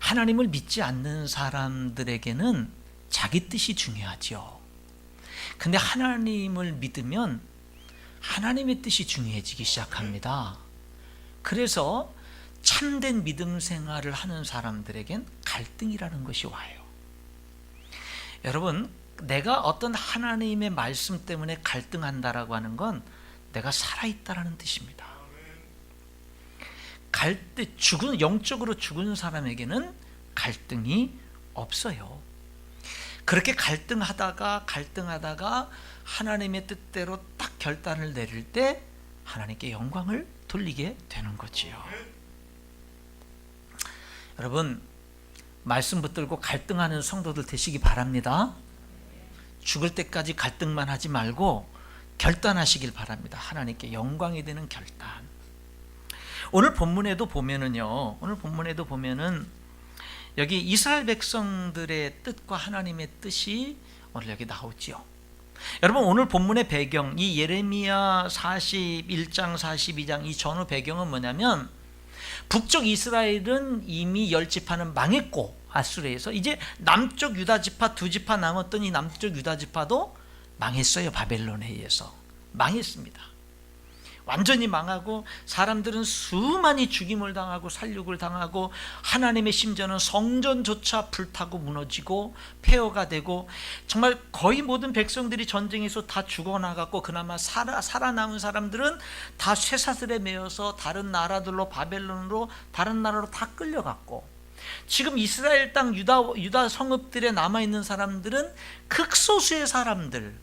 하나님을 믿지 않는 사람들에게는 자기 뜻이 중요하죠. 근데 하나님을 믿으면 하나님의 뜻이 중요해지기 시작합니다. 그래서 참된 믿음 생활을 하는 사람들에겐 갈등이라는 것이 와요. 여러분, 내가 어떤 하나님의 말씀 때문에 갈등한다라고 하는 건 내가 살아있다라는 뜻입니다. 영적으로 죽은 사람에게는 갈등이 없어요. 그렇게 갈등하다가 하나님의 뜻대로 딱 결단을 내릴 때 하나님께 영광을 돌리게 되는 거지요. 여러분, 말씀 붙들고 갈등하는 성도들 되시기 바랍니다. 죽을 때까지 갈등만 하지 말고 결단하시길 바랍니다. 하나님께 영광이 되는 결단. 오늘 본문에도 보면은 여기 이스라엘 백성들의 뜻과 하나님의 뜻이 오늘 여기 나오지요. 여러분, 오늘 본문의 배경, 이 예레미야 41장 42장 이 전후 배경은 뭐냐면, 북쪽 이스라엘은 이미 10지파는 망했고 아수르에서 이제 남쪽 유다 지파 2지파 남았던 이 남쪽 유다 지파도 망했어요. 바벨론에 의해서 망했습니다. 완전히 망하고 사람들은 수많이 죽임을 당하고 살육을 당하고 하나님의 심지어는 성전조차 불타고 무너지고 폐허가 되고 정말 거의 모든 백성들이 전쟁에서 다 죽어나갔고 그나마 살아남은 사람들은 다 쇠사슬에 매여서 다른 나라들로 바벨론으로 다른 나라로 다 끌려갔고 지금 이스라엘 땅 유다 성읍들에 남아있는 사람들은 극소수의 사람들,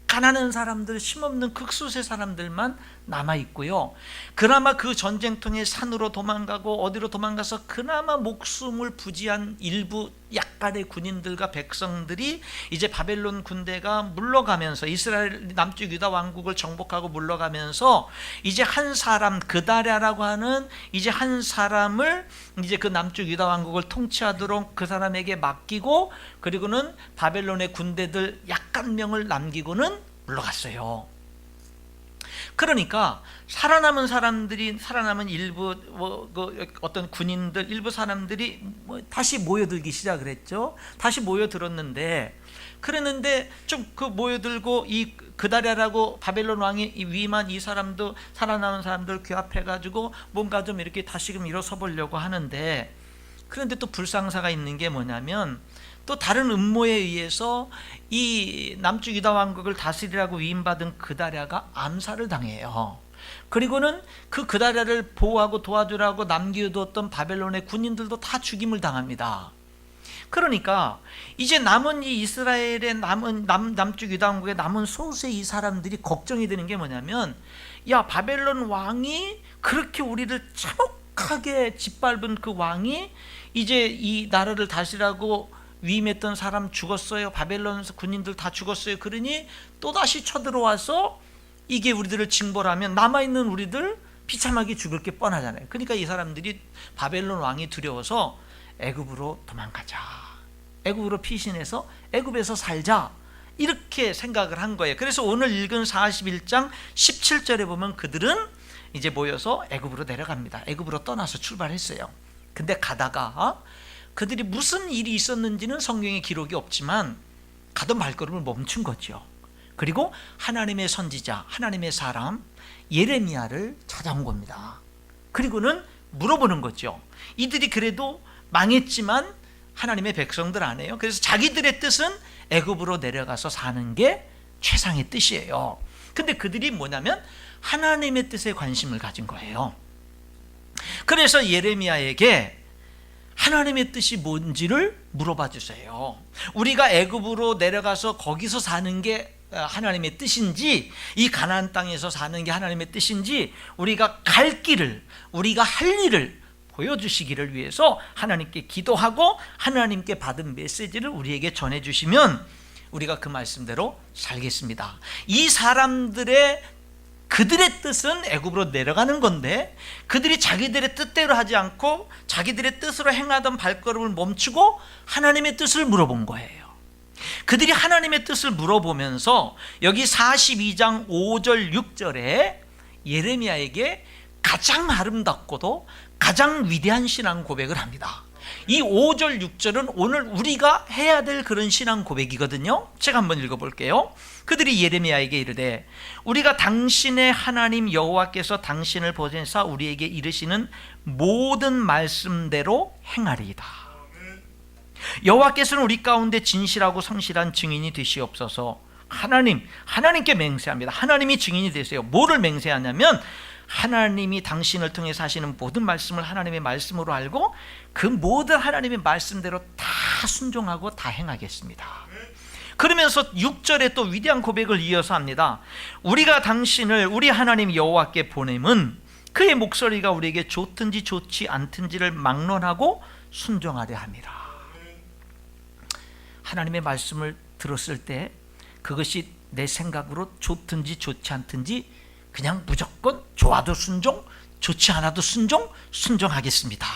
가난한 사람들, 힘없는 극소수의 사람들만 남아있고요. 그나마 그 전쟁통에 산으로 도망가고 어디로 도망가서 그나마 목숨을 부지한 일부 약간의 군인들과 백성들이 이제 바벨론 군대가 물러가면서 이스라엘 남쪽 유다 왕국을 정복하고 물러가면서 이제 한 사람, 그다랴라고 하는 이제 한 사람을 이제 그 남쪽 유다 왕국을 통치하도록 그 사람에게 맡기고 그리고는 바벨론의 군대들 약간 명을 남기고는 물러갔어요. 그러니까 살아남은 일부 어떤 군인들, 일부 사람들이 다시 모여들기 시작을 했죠. 다시 모여들었는데 그랬는데 좀 그 모여들고 이 그다랴라고 바벨론 왕이 위임한 이 사람도 살아남은 사람들 규합해가지고 뭔가 좀 이렇게 다시금 일어서 보려고 하는데 그런데 또 불상사가 있는 게 뭐냐면 또 다른 음모에 의해서 이 남쪽 유다 왕국을 다스리라고 위임받은 그다랴가 암살을 당해요. 그리고는 그 그다랴를 보호하고 도와주라고 남겨두었던 바벨론의 군인들도 다 죽임을 당합니다. 그러니까 이제 남은 이 이스라엘의 남쪽 유다 왕국의 남은 소수의 이 사람들이 걱정이 되는 게 뭐냐면 야, 바벨론 왕이 그렇게 우리를 참혹하게 짓밟은 그 왕이 이제 이 나라를 다스리라고 위임했던 사람 죽었어요. 바벨론 군인들 다 죽었어요. 그러니 또다시 쳐들어와서 이게 우리들을 징벌하면 남아있는 우리들 비참하게 죽을 게 뻔하잖아요. 그러니까 이 사람들이 바벨론 왕이 두려워서 애굽으로 도망가자, 애굽으로 피신해서 애굽에서 살자, 이렇게 생각을 한 거예요. 그래서 오늘 읽은 41장 17절에 보면 그들은 이제 모여서 애굽으로 내려갑니다. 애굽으로 떠나서 출발했어요. 근데 가다가 그들이 무슨 일이 있었는지는 성경에 기록이 없지만 가던 발걸음을 멈춘 거죠. 그리고 하나님의 선지자, 하나님의 사람 예레미야를 찾아온 겁니다. 그리고는 물어보는 거죠. 이들이 그래도 망했지만 하나님의 백성들 아니에요. 그래서 자기들의 뜻은 애굽으로 내려가서 사는 게 최상의 뜻이에요. 근데 그들이 뭐냐면 하나님의 뜻에 관심을 가진 거예요. 그래서 예레미야에게 하나님의 뜻이 뭔지를 물어봐 주세요. 우리가 애굽으로 내려가서 거기서 사는 게 하나님의 뜻인지 이 가나안 땅에서 사는 게 하나님의 뜻인지 우리가 갈 길을, 우리가 할 일을 보여주시기를 위해서 하나님께 기도하고 하나님께 받은 메시지를 우리에게 전해주시면 우리가 그 말씀대로 살겠습니다. 이 사람들의 그들의 뜻은 애굽으로 내려가는 건데 그들이 자기들의 뜻대로 하지 않고 자기들의 뜻으로 행하던 발걸음을 멈추고 하나님의 뜻을 물어본 거예요. 그들이 하나님의 뜻을 물어보면서 여기 42장 5절 6절에 예레미야에게 가장 아름답고도 가장 위대한 신앙 고백을 합니다. 이 5절 6절은 오늘 우리가 해야 될 그런 신앙 고백이거든요. 제가 한번 읽어볼게요. 그들이 예레미야에게 이르되 우리가 당신의 하나님 여호와께서 당신을 보내사 우리에게 이르시는 모든 말씀대로 행하리이다. 여호와께서는 우리 가운데 진실하고 성실한 증인이 되시옵소서. 하나님께 맹세합니다. 하나님이 증인이 되세요. 뭐를 맹세하냐면 하나님이 당신을 통해서 하시는 모든 말씀을 하나님의 말씀으로 알고 그 모든 하나님의 말씀대로 다 순종하고 다 행하겠습니다. 그러면서 6절에 또 위대한 고백을 이어서 합니다. 우리가 당신을 우리 하나님 여호와께 보냄은 그의 목소리가 우리에게 좋든지 좋지 않든지를 막론하고 순종하려 함이라. 하나님의 말씀을 들었을 때 그것이 내 생각으로 좋든지 좋지 않든지 그냥 무조건 좋아도 순종, 좋지 않아도 순종하겠습니다.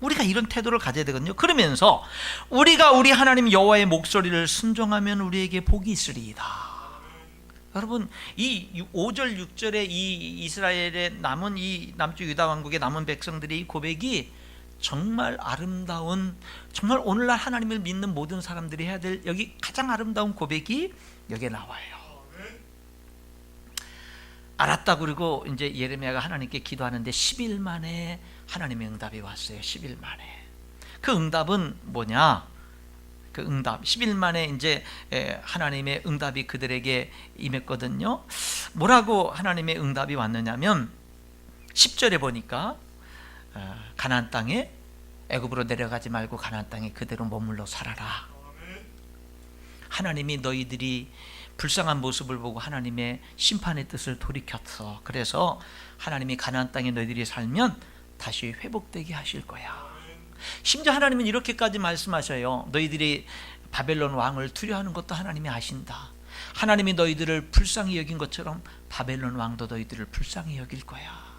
우리가 이런 태도를 가져야 되거든요. 그러면서 우리가 우리 하나님 여호와의 목소리를 순종하면 우리에게 복이 있으리이다. 여러분, 이 5절 6절의 이 이스라엘의 남은 이 남쪽 유다 왕국의 남은 백성들의 이 고백이 정말 아름다운, 정말 오늘날 하나님을 믿는 모든 사람들이 해야 될 여기 가장 아름다운 고백이 여기에 나와요. 알았다. 그리고 이제 예레미야가 하나님께 기도하는데 10일 만에 하나님의 응답이 왔어요. 10일 만에. 그 응답은 뭐냐? 그 응답 10일 만에 이제 하나님의 응답이 그들에게 임했거든요. 뭐라고 하나님의 응답이 왔느냐면 10절에 보니까 가나안 땅에 애굽으로 내려가지 말고 가나안 땅에 그대로 머물러 살아라. 하나님이 너희들이 불쌍한 모습을 보고 하나님의 심판의 뜻을 돌이켰어. 그래서 하나님이 가나안 땅에 너희들이 살면 다시 회복되게 하실 거야. 심지어 하나님은 이렇게까지 말씀하셔요. 너희들이 바벨론 왕을 두려워하는 것도 하나님이 아신다. 하나님이 너희들을 불쌍히 여긴 것처럼 바벨론 왕도 너희들을 불쌍히 여길 거야.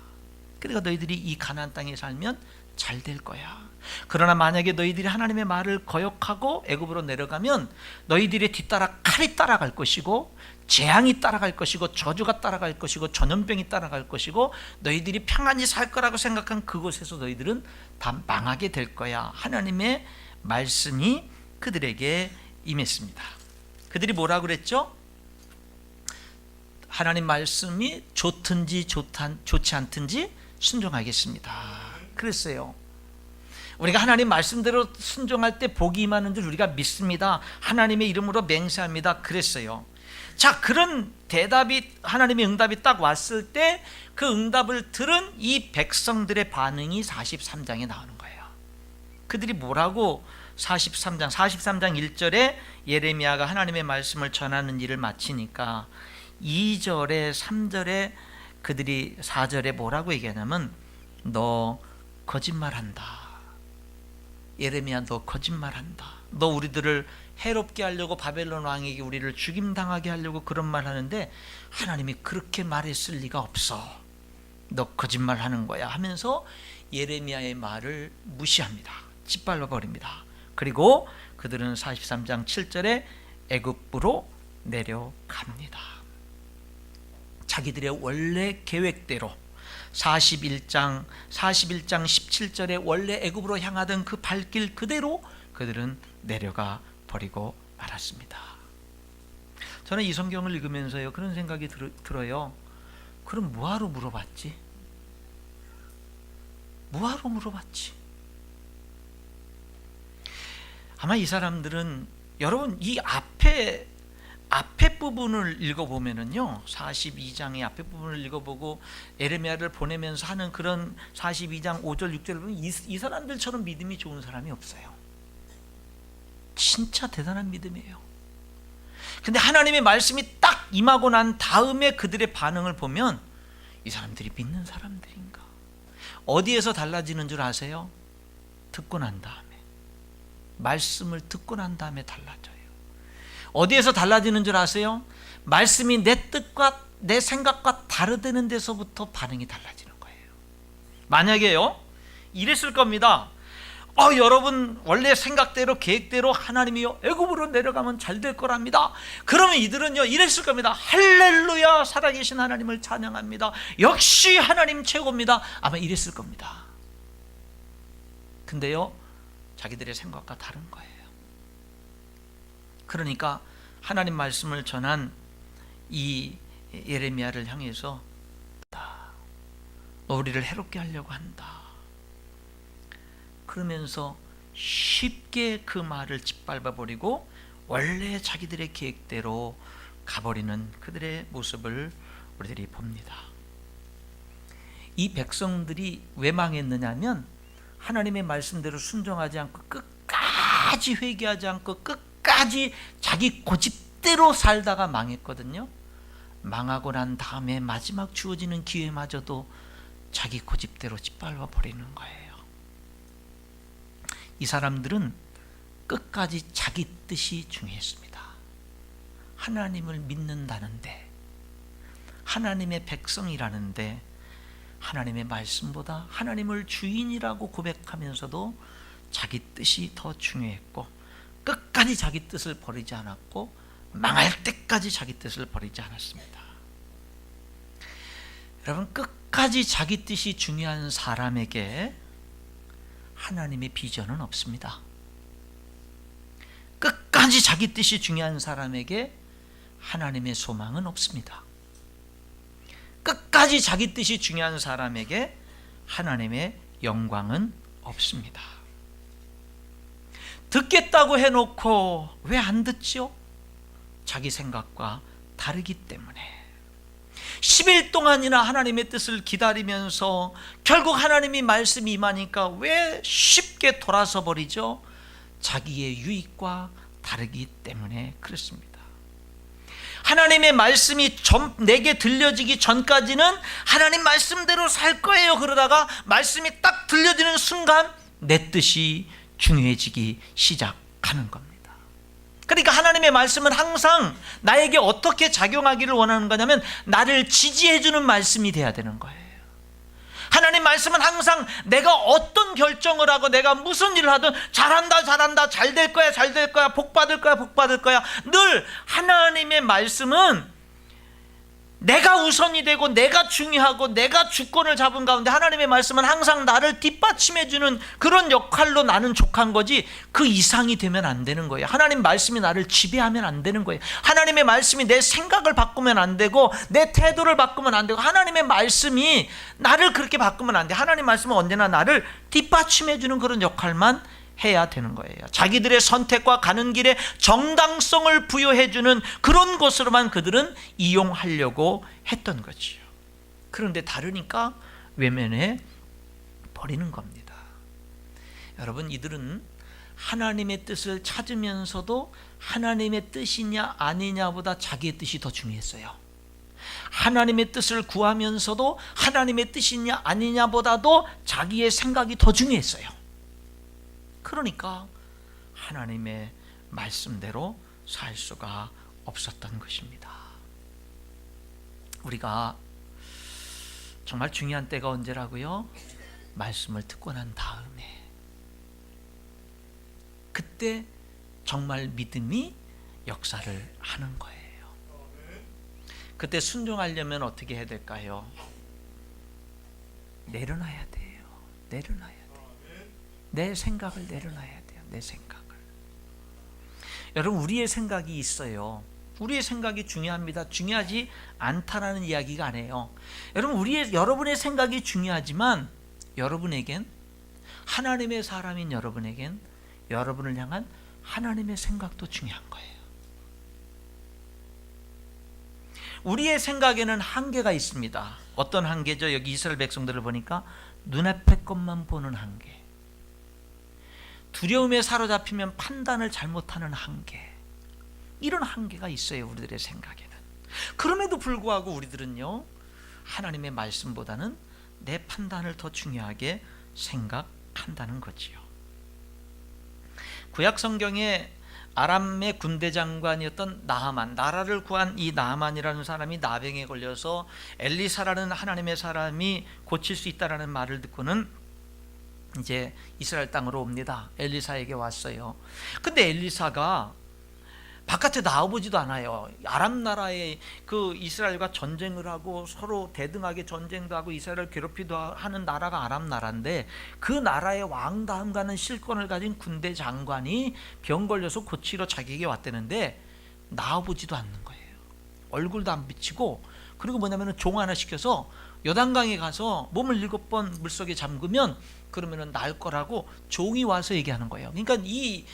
그러니까 너희들이 이 가나안 땅에 살면 잘 될 거야. 그러나 만약에 너희들이 하나님의 말을 거역하고 애굽으로 내려가면 너희들의 뒤따라 칼이 따라갈 것이고 재앙이 따라갈 것이고 저주가 따라갈 것이고 전염병이 따라갈 것이고 너희들이 평안히 살 거라고 생각한 그곳에서 너희들은 다 망하게 될 거야. 하나님의 말씀이 그들에게 임했습니다. 그들이 뭐라고 그랬죠? 하나님 말씀이 좋든지 좋지 않든지 순종하겠습니다. 그랬어요. 우리가 하나님 말씀대로 순종할 때 복이 임하는 줄 우리가 믿습니다. 하나님의 이름으로 맹세합니다. 그랬어요. 자, 그런 대답이 하나님의 응답이 딱 왔을 때 그 응답을 들은 이 백성들의 반응이 43장에 나오는 거예요. 그들이 뭐라고 43장 1절에 예레미야가 하나님의 말씀을 전하는 일을 마치니까 2절에 3절에 그들이 4절에 뭐라고 얘기하냐면 너 거짓말한다. 예레미야 너 거짓말한다. 너 우리들을 해롭게 하려고 바벨론 왕에게 우리를 죽임당하게 하려고 그런 말 하는데 하나님이 그렇게 말했을 리가 없어. 너 거짓말하는 거야 하면서 예레미야의 말을 무시합니다. 짓밟아 버립니다. 그리고 그들은 43장 7절에 애굽으로 내려갑니다. 자기들의 원래 계획대로 41장 17절에 원래 애굽으로 향하던 그 발길 그대로 그들은 내려가 버리고 말았습니다. 저는 이 성경을 읽으면서요 그런 생각이 들어요. 그럼 뭐하러 물어봤지? 뭐하러 물어봤지? 아마 이 사람들은 여러분 이 앞에 부분을 읽어보면은요 42장의 앞에 부분을 읽어보고 예레미야를 보내면서 하는 그런 42장 5절 6절을 보면 이 사람들처럼 믿음이 좋은 사람이 없어요. 진짜 대단한 믿음이에요. 근데 하나님의 말씀이 딱 임하고 난 다음에 그들의 반응을 보면 이 사람들이 믿는 사람들인가? 어디에서 달라지는 줄 아세요? 듣고 난 다음에 말씀을 듣고 난 다음에 달라져요. 어디에서 달라지는 줄 아세요? 말씀이 내 뜻과 내 생각과 다르다는 데서부터 반응이 달라지는 거예요. 만약에요 이랬을 겁니다. 여러분 원래 생각대로 계획대로 하나님이요 애굽으로 내려가면 잘 될 거랍니다. 그러면 이들은요 이랬을 겁니다. 할렐루야 살아계신 하나님을 찬양합니다. 역시 하나님 최고입니다. 아마 이랬을 겁니다. 근데요 자기들의 생각과 다른 거예요. 그러니까 하나님 말씀을 전한 이 예레미야를 향해서 너 우리를 해롭게 하려고 한다, 그러면서 쉽게 그 말을 짓밟아버리고 원래 자기들의 계획대로 가버리는 그들의 모습을 우리들이 봅니다. 이 백성들이 왜 망했느냐면 하나님의 말씀대로 순종하지 않고 끝까지 회개하지 않고 끝까지 자기 고집대로 살다가 망했거든요. 망하고 난 다음에 마지막 주어지는 기회마저도 자기 고집대로 짓밟아 버리는 거예요. 이 사람들은 끝까지 자기 뜻이 중요했습니다. 하나님을 믿는다는데, 하나님의 백성이라는데 하나님의 말씀보다 하나님을 주인이라고 고백하면서도 자기 뜻이 더 중요했고, 끝까지 자기 뜻을 버리지 않았고 망할 때까지 자기 뜻을 버리지 않았습니다. 여러분, 끝까지 자기 뜻이 중요한 사람에게 하나님의 비전은 없습니다. 끝까지 자기 뜻이 중요한 사람에게 하나님의 소망은 없습니다. 끝까지 자기 뜻이 중요한 사람에게 하나님의 영광은 없습니다. 듣겠다고 해놓고 왜 안 듣지요? 자기 생각과 다르기 때문에. 10일 동안이나 하나님의 뜻을 기다리면서 결국 하나님이 말씀이 임하니까 왜 쉽게 돌아서 버리죠? 자기의 유익과 다르기 때문에 그렇습니다. 하나님의 말씀이 내게 들려지기 전까지는 하나님 말씀대로 살 거예요. 그러다가 말씀이 딱 들려지는 순간 내 뜻이 중요해지기 시작하는 겁니다. 그러니까 하나님의 말씀은 항상 나에게 어떻게 작용하기를 원하는 거냐면 나를 지지해주는 말씀이 돼야 되는 거예요. 하나님 말씀은 항상 내가 어떤 결정을 하고 내가 무슨 일을 하든 잘한다, 잘 될 거야, 복 받을 거야. 늘 하나님의 말씀은 내가 우선이 되고 내가 중요하고 내가 주권을 잡은 가운데 하나님의 말씀은 항상 나를 뒷받침해주는 그런 역할로 나는 족한 거지 그 이상이 되면 안 되는 거예요. 하나님 말씀이 나를 지배하면 안 되는 거예요. 하나님의 말씀이 내 생각을 바꾸면 안 되고 내 태도를 바꾸면 안 되고 하나님의 말씀이 나를 그렇게 바꾸면 안 돼. 하나님 말씀은 언제나 나를 뒷받침해주는 그런 역할만 해야 되는 거예요. 자기들의 선택과 가는 길에 정당성을 부여해주는 그런 것으로만 그들은 이용하려고 했던 거지요. 그런데 다르니까 외면해 버리는 겁니다. 여러분, 이들은 하나님의 뜻을 찾으면서도 하나님의 뜻이냐 아니냐보다 자기의 뜻이 더 중요했어요. 하나님의 뜻을 구하면서도 하나님의 뜻이냐 아니냐보다도 자기의 생각이 더 중요했어요. 그러니까 하나님의 말씀대로 살 수가 없었던 것입니다. 우리가 정말 중요한 때가 언제라고요? 말씀을 듣고 난 다음에. 그때 정말 믿음이 역사를 하는 거예요. 그때 순종하려면 어떻게 해야 될까요? 내려놔야 돼요. 내려놔야 돼요. 내 생각을 내려놔야 돼요. 내 생각을. 여러분, 우리의 생각이 있어요. 우리의 생각이 중요합니다. 중요하지 않다라는 이야기가 아니에요. 여러분, 여러분의 생각이 중요하지만 여러분에겐, 하나님의 사람인 여러분에겐 여러분을 향한 하나님의 생각도 중요한 거예요. 우리의 생각에는 한계가 있습니다. 어떤 한계죠? 여기 이스라엘 백성들을 보니까 눈앞의 것만 보는 한계, 두려움에 사로잡히면 판단을 잘못하는 한계, 이런 한계가 있어요. 우리들의 생각에는. 그럼에도 불구하고 우리들은요, 하나님의 말씀보다는 내 판단을 더 중요하게 생각한다는 거지요. 구약 성경에 아람의 군대 장관이었던 나하만, 나라를 구한 이 나하만이라는 사람이 나병에 걸려서 엘리사라는 하나님의 사람이 고칠 수 있다라는 말을 듣고는 이제 이스라엘 땅으로 옵니다. 엘리사에게 왔어요. 근데 엘리사가 바깥에 나와보지도 않아요. 아람 나라에 그 이스라엘과 전쟁을 하고 서로 대등하게 전쟁도 하고 이스라엘을 괴롭히도 하는 나라가 아람 나라인데, 그 나라의 왕 다음 가는 실권을 가진 군대 장관이 병 걸려서 고치러 자기에게 왔다는데 나와보지도 않는 거예요. 얼굴도 안 비치고, 그리고 뭐냐면은 종 하나 시켜서 요단강에 가서 몸을 7번 물속에 잠그면 그러면은 날 거라고 종이 와서 얘기하는 거예요. 그러니까 이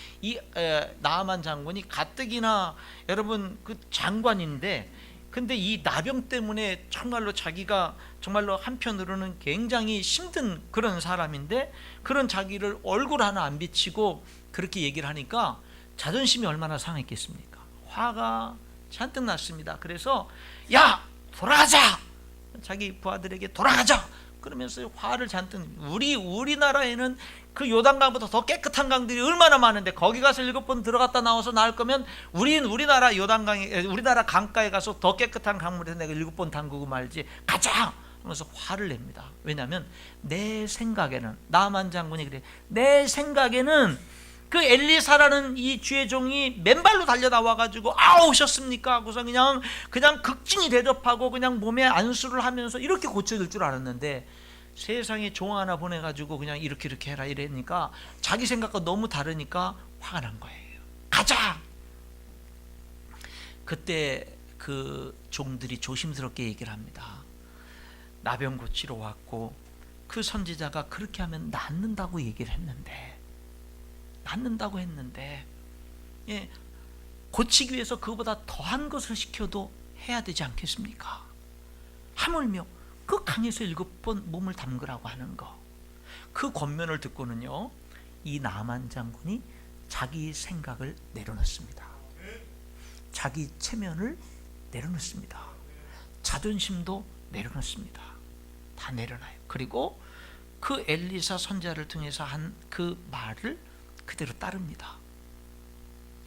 나아만 장군이 가뜩이나 여러분 그 장관인데, 근데 이 나병 때문에 정말로 자기가 정말로 한편으로는 굉장히 힘든 그런 사람인데, 그런 자기를 얼굴 하나 안 비치고 그렇게 얘기를 하니까 자존심이 얼마나 상했겠습니까? 화가 잔뜩 났습니다. 그래서 야, 돌아가자! 자기 부하들에게 돌아가자! 그러면서 화를 잔뜩, 우리나라에는 그 요단강보다 더 깨끗한 강들이 얼마나 많은데 거기 가서 7번 들어갔다 나와서 나올 거면 우리나라 요단강에, 우리나라 강가에 가서 더 깨끗한 강물에서 내가 7번 담그고 말지, 가자! 하면서 화를 냅니다. 왜냐하면 내 생각에는, 나만 장군이 그래, 내 생각에는 그 엘리사라는 이 주의 종이 맨발로 달려 나와가지고 오셨습니까 하고서 그냥 극진히 대접하고 그냥 몸에 안수를 하면서 이렇게 고쳐질 줄 알았는데, 세상에 종 하나 보내가지고 그냥 이렇게 해라 이러니까 자기 생각과 너무 다르니까 화가 난 거예요. 가자! 그때 그 종들이 조심스럽게 얘기를 합니다. 나병 고치러 왔고 그 선지자가 그렇게 하면 낫는다고 얘기를 했는데, 예, 고치기 위해서 그보다 더한 것을 시켜도 해야 되지 않겠습니까? 하물며 그 강에서 7번 몸을 담그라고 하는 거, 그 권면을 듣고는요, 이 나만 장군이 자기 생각을 내려놓습니다. 자기 체면을 내려놓습니다. 자존심도 내려놓습니다. 다 내려놔요. 그리고 그 엘리사 선지자를 통해서 한 그 말을 그대로 따릅니다.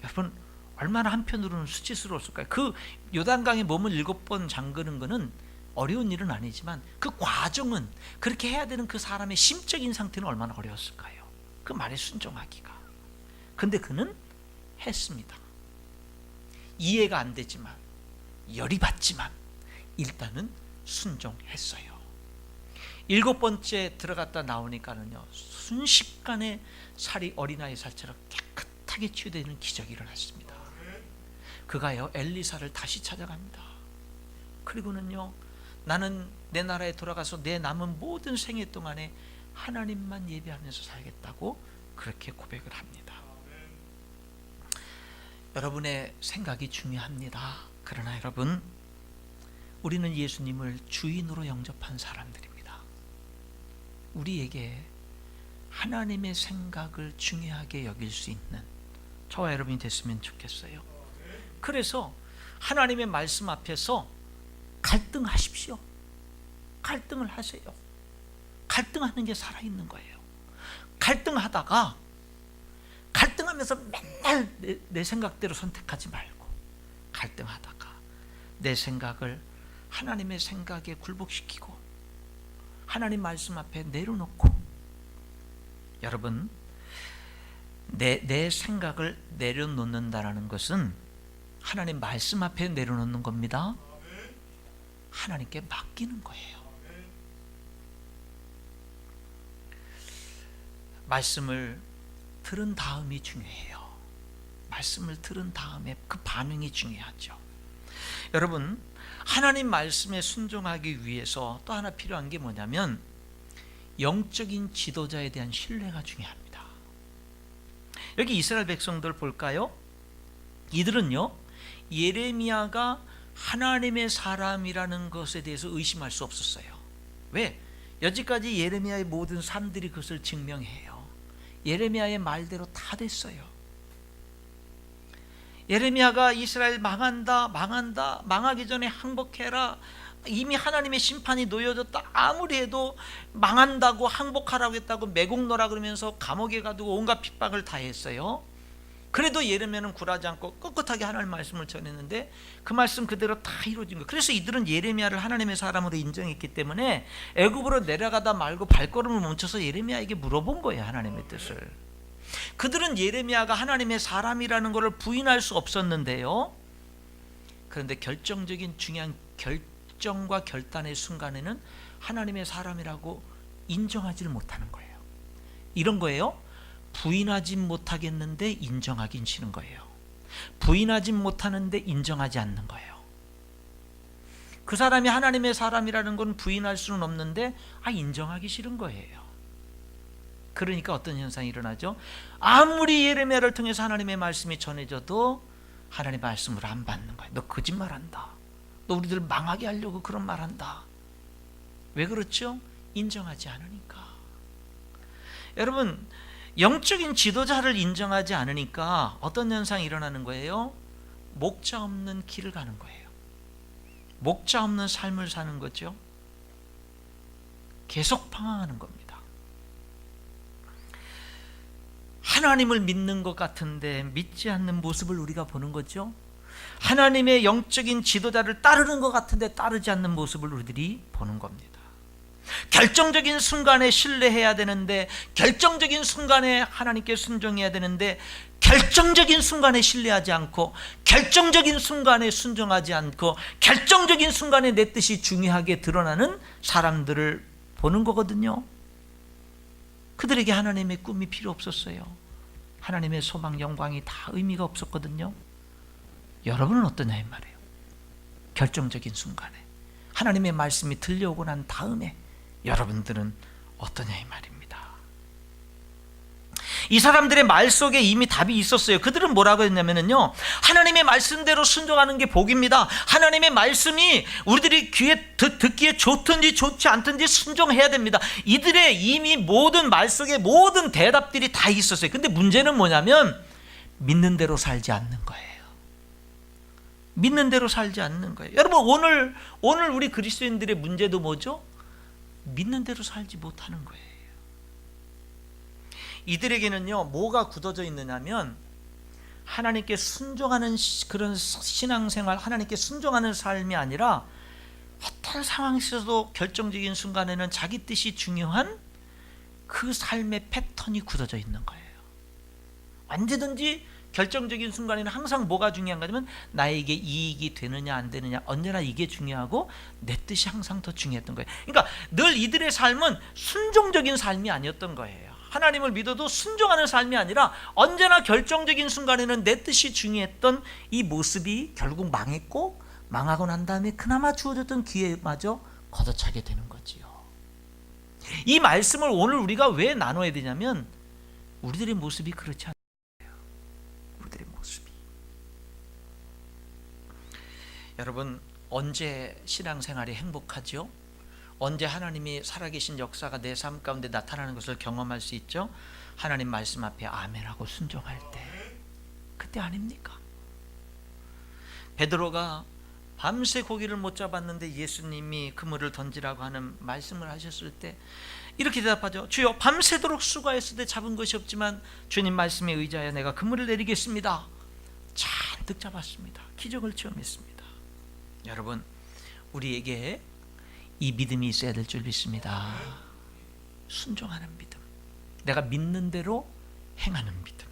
여러분, 얼마나 한편으로는 수치스러웠을까요? 그 요단강에 몸을 7번 잠그는 것은 어려운 일은 아니지만 그 과정은, 그렇게 해야 되는 그 사람의 심적인 상태는 얼마나 어려웠을까요? 그 말에 순종하기가. 근데 그는 했습니다. 이해가 안 되지만, 열이 받지만 일단은 순종했어요. 7번째 들어갔다 나오니까는요, 순식간에 살이 어린아이 살처럼 깨끗하게 치유되는 기적이 일어났습니다. 그가요, 엘리사를 다시 찾아갑니다. 그리고는요, 나는 내 나라에 돌아가서 내 남은 모든 생애 동안에 하나님만 예배하면서 살겠다고 그렇게 고백을 합니다. 여러분의 생각이 중요합니다. 그러나 여러분, 우리는 예수님을 주인으로 영접한 사람들입니다. 우리에게 하나님의 생각을 중요하게 여길 수 있는 저와 여러분이 됐으면 좋겠어요. 그래서 하나님의 말씀 앞에서 갈등하십시오. 갈등을 하세요. 갈등하는 게 살아있는 거예요. 갈등하면서 맨날 내 생각대로 선택하지 말고, 갈등하다가 내 생각을 하나님의 생각에 굴복시키고 하나님 말씀 앞에 내려놓고, 여러분, 내 생각을 내려놓는다라는 것은 하나님 말씀 앞에 내려놓는 겁니다. 하나님께 맡기는 거예요. 말씀을 들은 다음이 중요해요. 말씀을 들은 다음에 그 반응이 중요하죠. 여러분, 하나님 말씀에 순종하기 위해서 또 하나 필요한 게 뭐냐면 영적인 지도자에 대한 신뢰가 중요합니다. 여기 이스라엘 백성들 볼까요? 이들은요, 예레미야가 하나님의 사람이라는 것에 대해서 의심할 수 없었어요. 왜? 여지까지 예레미야의 모든 삶들이 그것을 증명해요. 예레미야의 말대로 다 됐어요. 예레미야가 이스라엘 망한다, 망하기 전에 항복해라, 이미 하나님의 심판이 놓여졌다, 아무리 해도 망한다고 항복하라고 했다고 매국노라 그러면서 감옥에 가두고 온갖 핍박을 다 했어요. 그래도 예레미야는 굴하지 않고 꿋꿋하게 하나님 말씀을 전했는데 그 말씀 그대로 다 이루어진 거예요. 그래서 이들은 예레미야를 하나님의 사람으로 인정했기 때문에 애굽으로 내려가다 말고 발걸음을 멈춰서 예레미야에게 물어본 거예요, 하나님의 뜻을. 그들은 예레미야가 하나님의 사람이라는 것을 부인할 수 없었는데요. 그런데 결정적인 중요한 결정과 결단의 순간에는 하나님의 사람이라고 인정하지를 못하는 거예요. 이런 거예요. 부인하지 못하겠는데 인정하긴 싫은 거예요. 부인하지 못하는데 인정하지 않는 거예요. 그 사람이 하나님의 사람이라는 건 부인할 수는 없는데 인정하기 싫은 거예요. 그러니까 어떤 현상이 일어나죠? 아무리 예레미야를 통해서 하나님의 말씀이 전해져도 하나님의 말씀을 안 받는 거예요. 너 거짓말한다. 너 우리들 망하게 하려고 그런 말한다. 왜 그렇죠? 인정하지 않으니까. 여러분, 영적인 지도자를 인정하지 않으니까 어떤 현상이 일어나는 거예요? 목자 없는 길을 가는 거예요. 목자 없는 삶을 사는 거죠. 계속 방황하는 겁니다. 하나님을 믿는 것 같은데 믿지 않는 모습을 우리가 보는 거죠. 하나님의 영적인 지도자를 따르는 것 같은데 따르지 않는 모습을 우리들이 보는 겁니다. 결정적인 순간에 신뢰해야 되는데, 결정적인 순간에 하나님께 순종해야 되는데, 결정적인 순간에 신뢰하지 않고, 결정적인 순간에 순종하지 않고, 결정적인 순간에 내 뜻이 중요하게 드러나는 사람들을 보는 거거든요. 그들에게 하나님의 꿈이 필요 없었어요. 하나님의 소망, 영광이 다 의미가 없었거든요. 여러분은 어떠냐 이 말이에요. 결정적인 순간에 하나님의 말씀이 들려오고 난 다음에 여러분들은 어떠냐 이 말입니다. 이 사람들의 말 속에 이미 답이 있었어요. 그들은 뭐라고 했냐면요, 하나님의 말씀대로 순종하는 게 복입니다. 하나님의 말씀이 우리들이 귀에 듣기에 좋든지 좋지 않든지 순종해야 됩니다. 이들의 이미 모든 말 속에 모든 대답들이 다 있었어요. 근데 문제는 뭐냐면 믿는 대로 살지 않는 거예요. 믿는 대로 살지 않는 거예요. 여러분, 오늘 우리 그리스도인들의 문제도 뭐죠? 믿는 대로 살지 못하는 거예요. 이들에게는요, 뭐가 굳어져 있느냐면 하나님께 순종하는 그런 신앙생활, 하나님께 순종하는 삶이 아니라 어떤 상황에서도 결정적인 순간에는 자기 뜻이 중요한 그 삶의 패턴이 굳어져 있는 거예요. 언제든지 결정적인 순간에는 항상 뭐가 중요한가 하면 나에게 이익이 되느냐 안 되느냐, 언제나 이게 중요하고 내 뜻이 항상 더 중요했던 거예요. 그러니까 늘 이들의 삶은 순종적인 삶이 아니었던 거예요. 하나님을 믿어도 순종하는 삶이 아니라 언제나 결정적인 순간에는 내 뜻이 중요했던 이 모습이 결국 망했고, 망하고 난 다음에 그나마 주어졌던 기회마저 걷어차게 되는 거지요. 이 말씀을 오늘 우리가 왜 나눠야 되냐면 우리들의 모습이 그렇지 않아요. 우리들의 모습이. 여러분, 언제 신앙생활이 행복하죠? 언제 하나님이 살아계신 역사가 내 삶 가운데 나타나는 것을 경험할 수 있죠? 하나님 말씀 앞에 아멘하고 순종할 때, 그때 아닙니까? 베드로가 밤새 고기를 못 잡았는데 예수님이 그물을 던지라고 하는 말씀을 하셨을 때 이렇게 대답하죠. 주여, 밤새도록 수고했을 때 잡은 것이 없지만 주님 말씀에 의지하여 내가 그물을 내리겠습니다. 잔뜩 잡았습니다. 기적을 체험했습니다. 여러분, 우리에게 이 믿음이 있어야 될 줄 믿습니다. 순종하는 믿음, 내가 믿는 대로 행하는 믿음.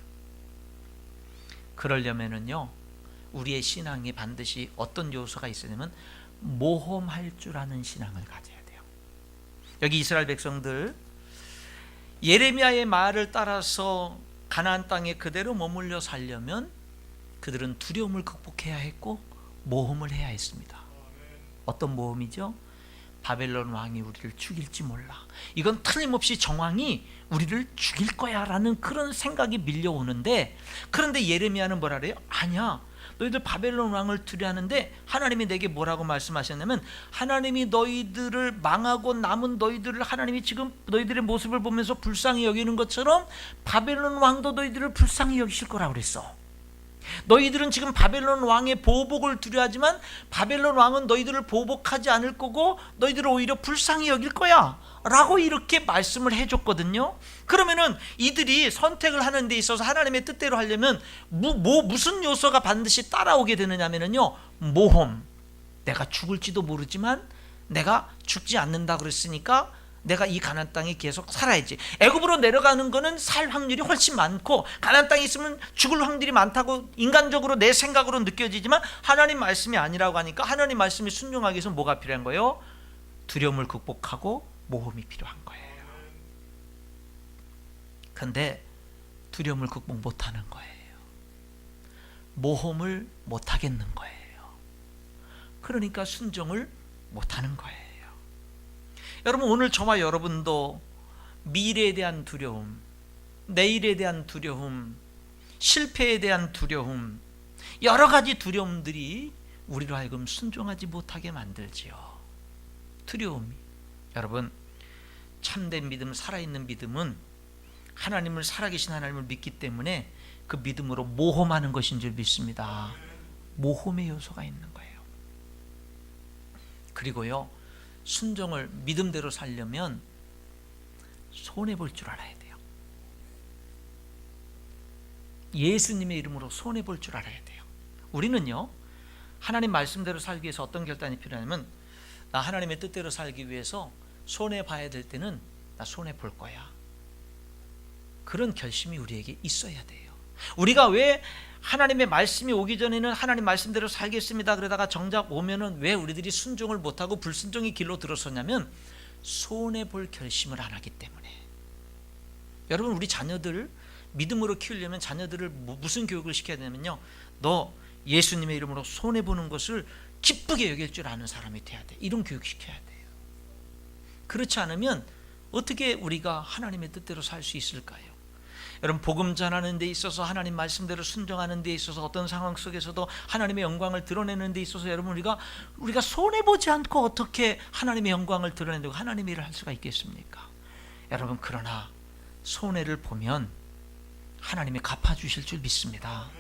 그러려면은요, 우리의 신앙이 반드시 어떤 요소가 있으냐면 모험할 줄 아는 신앙을 가져야 돼요. 여기 이스라엘 백성들 예레미야의 말을 따라서 가나안 땅에 그대로 머물러 살려면 그들은 두려움을 극복해야 했고 모험을 해야 했습니다. 어떤 모험이죠? 바벨론 왕이 우리를 죽일지 몰라. 이건 틀림없이 정왕이 우리를 죽일 거야 라는 그런 생각이 밀려오는데, 그런데 예레미야는 뭐라 그래요? 아니야, 너희들 바벨론 왕을 두려워하는데 하나님이 내게 뭐라고 말씀하셨냐면, 하나님이 너희들을 망하고 남은 너희들을 하나님이 지금 너희들의 모습을 보면서 불쌍히 여기는 것처럼 바벨론 왕도 너희들을 불쌍히 여기실 거라고 그랬어. 너희들은 지금 바벨론 왕의 보복을 두려워하지만 바벨론 왕은 너희들을 보복하지 않을 거고 너희들을 오히려 불쌍히 여길 거야 라고 이렇게 말씀을 해줬거든요. 그러면은 이들이 선택을 하는 데 있어서 하나님의 뜻대로 하려면 무슨 요소가 반드시 따라오게 되느냐면요, 모험. 내가 죽을지도 모르지만 내가 죽지 않는다 그랬으니까 내가 이 가나안 땅에 계속 살아야지. 애굽으로 내려가는 거는 살 확률이 훨씬 많고 가나안 땅에 있으면 죽을 확률이 많다고 인간적으로 내 생각으로 느껴지지만 하나님 말씀이 아니라고 하니까 하나님 말씀이 순종하기 위해서 뭐가 필요한 거예요? 두려움을 극복하고 모험이 필요한 거예요. 그런데 두려움을 극복 못하는 거예요. 모험을 못하겠는 거예요. 그러니까 순종을 못하는 거예요. 여러분, 오늘 저와 여러분도 미래에 대한 두려움, 내일에 대한 두려움, 실패에 대한 두려움, 여러 가지 두려움들이 우리로 하여금 순종하지 못하게 만들지요. 두려움이. 여러분, 참된 믿음, 살아있는 믿음은 하나님을, 살아계신 하나님을 믿기 때문에 그 믿음으로 모험하는 것인 줄 믿습니다. 모험의 요소가 있는 거예요. 그리고요, 순종을 믿음대로 살려면 손해볼 줄 알아야 돼요. 예수님의 이름으로 손해볼 줄 알아야 돼요. 우리는요, 하나님 말씀대로 살기 위해서 어떤 결단이 필요하냐면, 나 하나님의 뜻대로 살기 위해서 손해봐야 될 때는 나 손해볼 거야. 그런 결심이 우리에게 있어야 돼요. 우리가 왜 하나님의 말씀이 오기 전에는 하나님 말씀대로 살겠습니다 그러다가 정작 오면은 왜 우리들이 순종을 못하고 불순종의 길로 들어서냐면 손해볼 결심을 안 하기 때문에. 여러분, 우리 자녀들을 믿음으로 키우려면 자녀들을 무슨 교육을 시켜야 되냐면요, 너 예수님의 이름으로 손해보는 것을 기쁘게 여길 줄 아는 사람이 돼야 돼. 이런 교육 시켜야 돼요. 그렇지 않으면 어떻게 우리가 하나님의 뜻대로 살 수 있을까요? 여러분, 복음 전하는 데 있어서, 하나님 말씀대로 순종하는 데 있어서, 어떤 상황 속에서도 하나님의 영광을 드러내는 데 있어서 여러분, 우리가 손해보지 않고 어떻게 하나님의 영광을 드러내고 하나님의 일을 할 수가 있겠습니까? 여러분, 그러나 손해를 보면 하나님이 갚아주실 줄 믿습니다.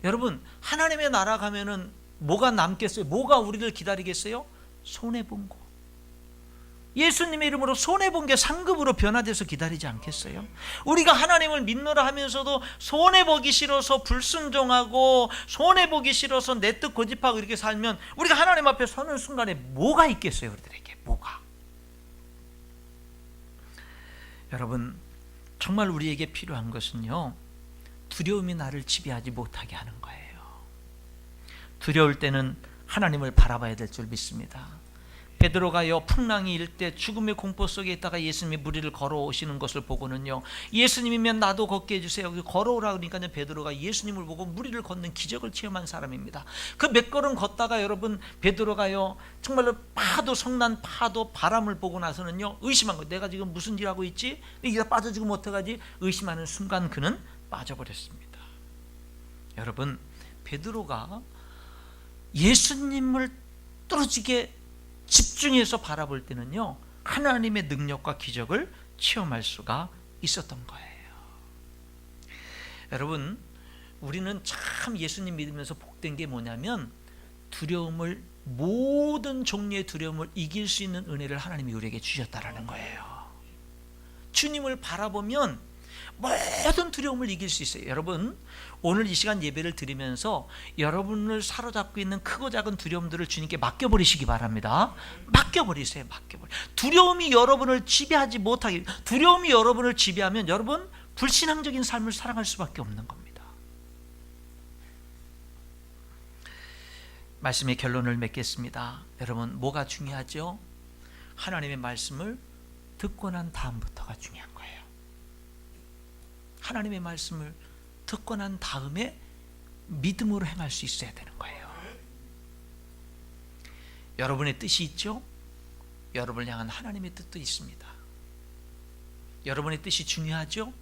여러분, 하나님의 나라 가면은 뭐가 남겠어요? 뭐가 우리를 기다리겠어요? 손해본 거. 예수님의 이름으로 손해본 게 상급으로 변화돼서 기다리지 않겠어요? 우리가 하나님을 믿노라 하면서도 손해보기 싫어서 불순종하고 손해보기 싫어서 내 뜻 고집하고 이렇게 살면 우리가 하나님 앞에 서는 순간에 뭐가 있겠어요? 우리들에게 뭐가? 여러분, 정말 우리에게 필요한 것은요, 두려움이 나를 지배하지 못하게 하는 거예요. 두려울 때는 하나님을 바라봐야 될 줄 믿습니다. 베드로가요, 풍랑이 일 때 죽음의 공포 속에 있다가 예수님이 무리를 걸어오시는 것을 보고는요, 예수님이면 나도 걷게 해주세요. 걸어오라 그러니까요, 베드로가 예수님을 보고 무리를 걷는 기적을 체험한 사람입니다. 그 몇 걸음 걷다가 여러분, 베드로가요, 정말로 파도, 성난 파도, 바람을 보고 나서는요, 의심한 거예요. 내가 지금 무슨 일 하고 있지? 이게 빠져지고 못해가지 의심하는 순간 그는 빠져버렸습니다. 여러분, 베드로가 예수님을 뚫어지게 집중해서 바라볼 때는요, 하나님의 능력과 기적을 체험할 수가 있었던 거예요. 여러분, 우리는 참 예수님 믿으면서 복된 게 뭐냐면 두려움을, 모든 종류의 두려움을 이길 수 있는 은혜를 하나님이 우리에게 주셨다라는 거예요. 주님을 바라보면 모든 두려움을 이길 수 있어요. 여러분, 오늘 이 시간 예배를 드리면서 여러분을 사로잡고 있는 크고 작은 두려움들을 주님께 맡겨버리시기 바랍니다. 맡겨버리세요. 두려움이 여러분을 지배하지 못하게, 두려움이 여러분을 지배하면 여러분 불신앙적인 삶을 살아갈 수밖에 없는 겁니다. 말씀의 결론을 맺겠습니다. 여러분, 뭐가 중요하죠? 하나님의 말씀을 듣고 난 다음부터가 중요한 거예요. 하나님의 말씀을 듣고 난 다음에 믿음으로 행할 수 있어야 되는 거예요. 여러분의 뜻이 있죠? 여러분을 향한 하나님의 뜻도 있습니다. 여러분의 뜻이 중요하죠?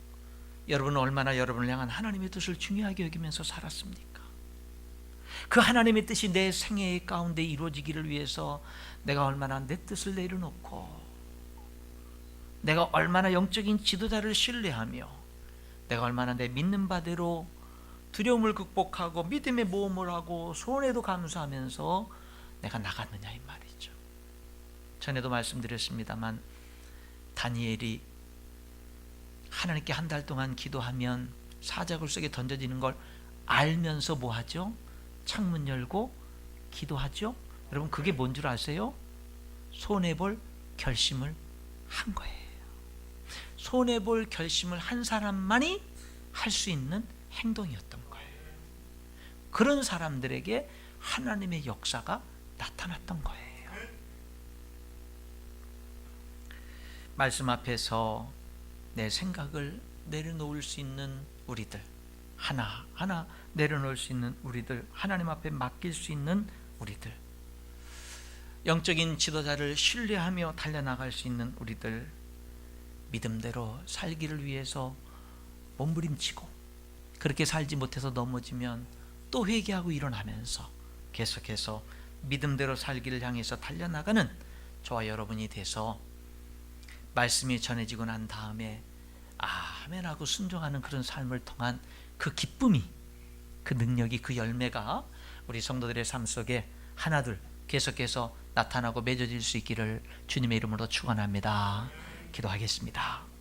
여러분은 얼마나 여러분을 향한 하나님의 뜻을 중요하게 여기면서 살았습니까? 그 하나님의 뜻이 내 생애 가운데 이루어지기를 위해서 내가 얼마나 내 뜻을 내려놓고, 내가 얼마나 영적인 지도자를 신뢰하며, 내가 얼마나 내 믿는 바대로 두려움을 극복하고 믿음의 모험을 하고 손해도 감수하면서 내가 나갔느냐 이 말이죠. 전에도 말씀드렸습니다만, 다니엘이 하나님께 한 달 동안 기도하면 사자굴 속에 던져지는 걸 알면서 뭐 하죠? 창문 열고 기도하죠. 여러분, 그게 뭔 줄 아세요? 손해볼 결심을 한 거예요. 손해볼 결심을 한 사람만이 할 수 있는 행동이었던 거예요. 그런 사람들에게 하나님의 역사가 나타났던 거예요. 말씀 앞에서 내 생각을 내려놓을 수 있는 우리들, 하나하나 내려놓을 수 있는 우리들, 하나님 앞에 맡길 수 있는 우리들, 영적인 지도자를 신뢰하며 달려나갈 수 있는 우리들, 믿음대로 살기를 위해서 몸부림치고 그렇게 살지 못해서 넘어지면 또 회개하고 일어나면서 계속해서 믿음대로 살기를 향해서 달려나가는 저와 여러분이 돼서 말씀이 전해지고 난 다음에 아멘 하고 순종하는 그런 삶을 통한 그 기쁨이, 그 능력이, 그 열매가 우리 성도들의 삶 속에 하나둘 계속해서 나타나고 맺어질 수 있기를 주님의 이름으로 축원합니다. 기도하겠습니다.